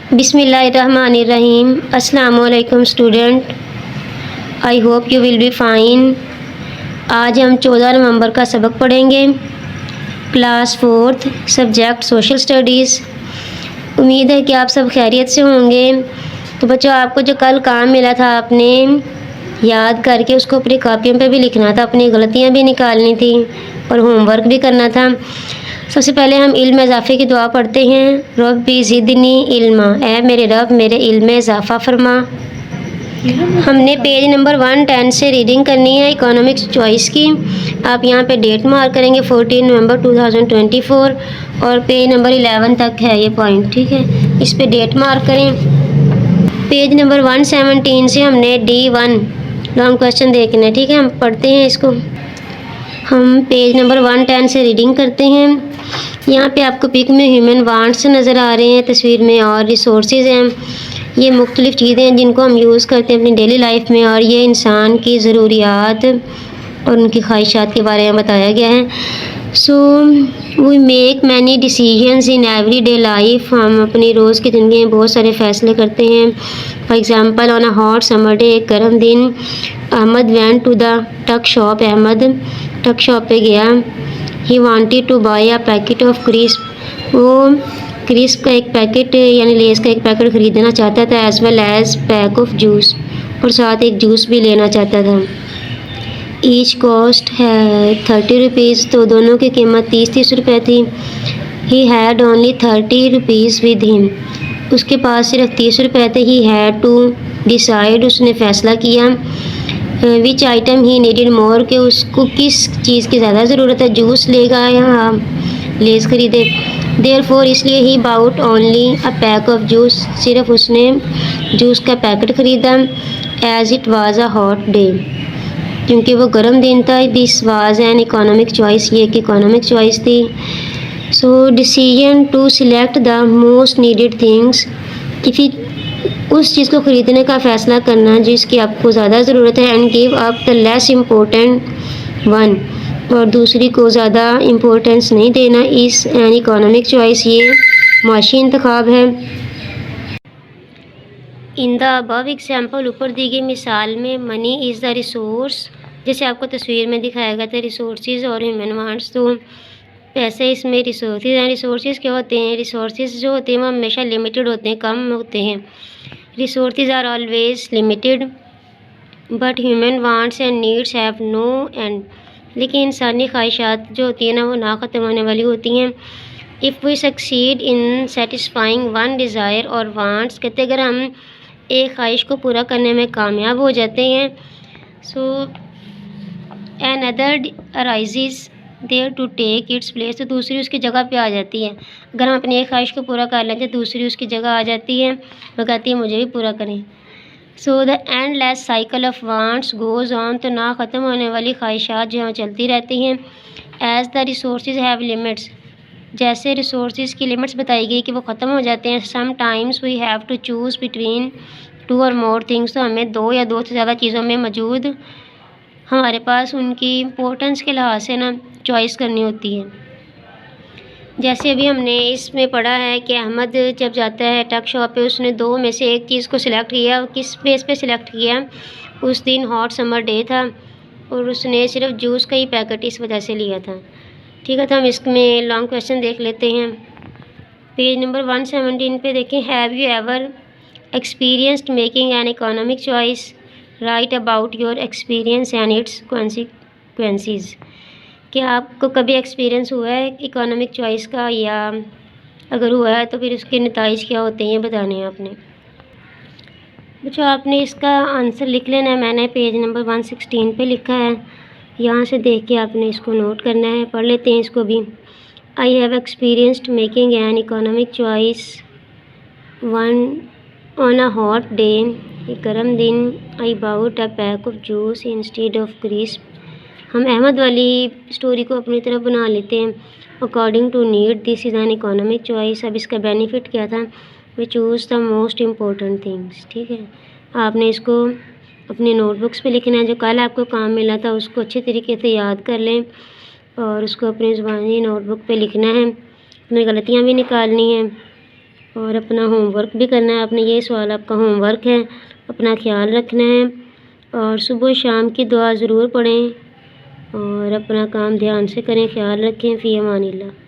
बिस्मिल्लाहिर्रहमानिर्रहीम। अस्सलामुअलैकुम student, I hope you will be fine. आज हम 14 नवंबर का सबक पढ़ेंगे, class 4th, subject social studies. उम्मीद है कि आप सब खैरियत से होंगे। तो बच्चों, आपको जो कल काम मिला था आपने याद करके उसको अपनी कॉपियों पे भी लिखना था, अपनी गलतियाँ भी निकालनी थी और होमवर्क भी करना था। सबसे पहले हम इल्म इजाफ़े की दुआ पढ़ते हैं। रब्बी ज़िदनी इल्मा, ऐ मेरे रब मेरे इल्म में इजाफ़ा फरमा। हमने पेज नंबर 110 से रीडिंग करनी है इकोनॉमिक्स चॉइस की। आप यहाँ पे डेट मार्क करेंगे 14 नवंबर 2024 और पेज नंबर 11 तक है ये पॉइंट, ठीक है। इस पे डेट मार्क करें। पेज नंबर 117 से हमने D1 लॉन्ग क्वेश्चन देखना है, ठीक है। हम पढ़ते हैं इसको। हम पेज नंबर 110 से रीडिंग करते हैं। यहाँ पे आपको पिक में ह्यूमन वांट्स नज़र आ रहे हैं, तस्वीर में और रिसोर्सेज हैं। ये मुख्तलिफ़ चीज़ें हैं जिनको हम यूज़ करते हैं अपनी डेली लाइफ में, और ये इंसान की ज़रूरियात और उनकी ख्वाहिशात के बारे में बताया गया है। So we make many decisions in every day life. हम अपनी रोज़ की ज़िंदगी में बहुत सारे फ़ैसले करते हैं। For example, on a hot summer day, एक गर्म दिन, Ahmed went to the tuck shop. Ahmed tuck shop पे गया। He wanted to buy a packet of crisp. वो क्रिस्प का एक पैकेट यानी लेस का एक पैकेट ख़रीदना चाहता था, as well as pack of juice, और साथ एक जूस भी लेना चाहता था। ईच कॉस्ट है 30 रुपीज़, तो दोनों की कीमत 30 रुपये थी। He had only 30 rupees with him, उसके पास सिर्फ 30 रुपये थे। ही हैड टू डिसाइड, उसने फ़ैसला किया। विच आइटम ही नीडेड मोर, के उसको किस चीज़ की ज़्यादा ज़रूरत है, जूस लेगा या लेस ख़रीदे। देयरफॉर, इसलिए he bought only a pack of juice, सिर्फ उसने जूस का पैकेट ख़रीदा। As it was a hot day, क्योंकि वो गर्म दिन था। This was an economic choice, ये एक इकोनॉमिक चॉइस थी। So decision to select the most needed things, किसी उस चीज़ को ख़रीदने का फ़ैसला करना जिसकी आपको ज़्यादा ज़रूरत है। And give up the less important one, और दूसरी को ज़्यादा इम्पोर्टेंस नहीं देना। इस एन इकोनॉमिक चॉइस, ये माशी इंतखाब है। इन द अबव एग्जाम्पल, ऊपर दी गई मिसाल में, मनी इज़ द रिसोर्स, जैसे आपको तस्वीर में दिखाया गया था, रिसोर्सेज और ह्यूमन वांट्स, तो पैसे इसमें रिसोर्सेज हैं। रिसोर्सेज क्या होते हैं? रिसोर्सेज जो होते हैं वो हमेशा लिमिटेड होते हैं, कम होते हैं। Resources are always limited, but human wants and needs have no end, लेकिन इंसानी ख्वाहिशात जो होती हैं ना, वो ना ख़त्म होने वाली होती हैं। If we succeed in satisfying one desire or wants, कहते अगर हम एक ख्वाहिश को पूरा करने में कामयाब हो जाते हैं, so another arises there to take its place, तो दूसरी उसकी जगह पे आ जाती है। अगर हम अपनी एक ख्वाहिश को पूरा कर लेते हैं, दूसरी उसकी जगह आ जाती है, वो कहती है मुझे भी पूरा करें। So the endless cycle of wants goes on, तो ना ख़त्म होने वाली ख्वाहिशात जो हैं चलती रहती हैं। As the resources have limits, जैसे रिसोर्सेज की लिमिट्स बताई गई कि वो ख़त्म हो जाते हैं। Sometimes we have to choose between two or more things, तो हमें दो या दो से ज़्यादा चीज़ों में मौजूद हमारे पास उनकी इम्पोर्टेंस के लिहाज से ना चॉइस करनी होती है। जैसे अभी हमने इसमें पढ़ा है कि अहमद जब जाता है टक शॉप पे, उसने दो में से एक चीज़ को सिलेक्ट किया। किस बेस पे सिलेक्ट किया? उस दिन हॉट समर डे था और उसने सिर्फ जूस का ही पैकेट इस वजह से लिया था, ठीक है। तो हम इसमें लॉन्ग क्वेश्चन देख लेते हैं। पेज नंबर 117 पे देखें। Have you ever experienced making an economic choice? Right about your experience and it's consequences. क्या आपको कभी एक्सपीरियंस हुआ है इकोनॉमिक चॉइस का, या अगर हुआ है तो फिर उसके नताइज क्या होते हैं, ये बताने हैं आपने। बच्चों, आपने इसका आंसर लिख लेना है। मैंने पेज नंबर 116 पे लिखा है, यहाँ से देख के आपने इसको नोट करना है। पढ़ लेते हैं इसको भी। I have experienced making an economic choice one on a hot day, एक गर्म दिन। I bought a pack of juice instead of crisp. हम अहमद वाली स्टोरी को अपनी तरफ बना लेते हैं। According to need, this is an economic choice. अब इसका बेनिफिट क्या था? We choose the most important things, ठीक है। आपने इसको अपनी नोटबुक्स पे लिखना है। जो कल आपको काम मिला था उसको अच्छे तरीके से याद कर लें और उसको अपनी ज़ुबानी नोटबुक पे लिखना है। अपनी गलतियाँ भी निकालनी हैं। और अपना होमवर्क भी करना है। आपने ये सवाल आपका होमवर्क है, अपना ख्याल रखना है और सुबह शाम की दुआ ज़रूर पढ़ें और अपना काम ध्यान से करें। ख्याल रखें। फ़ी अमानिल्लाह।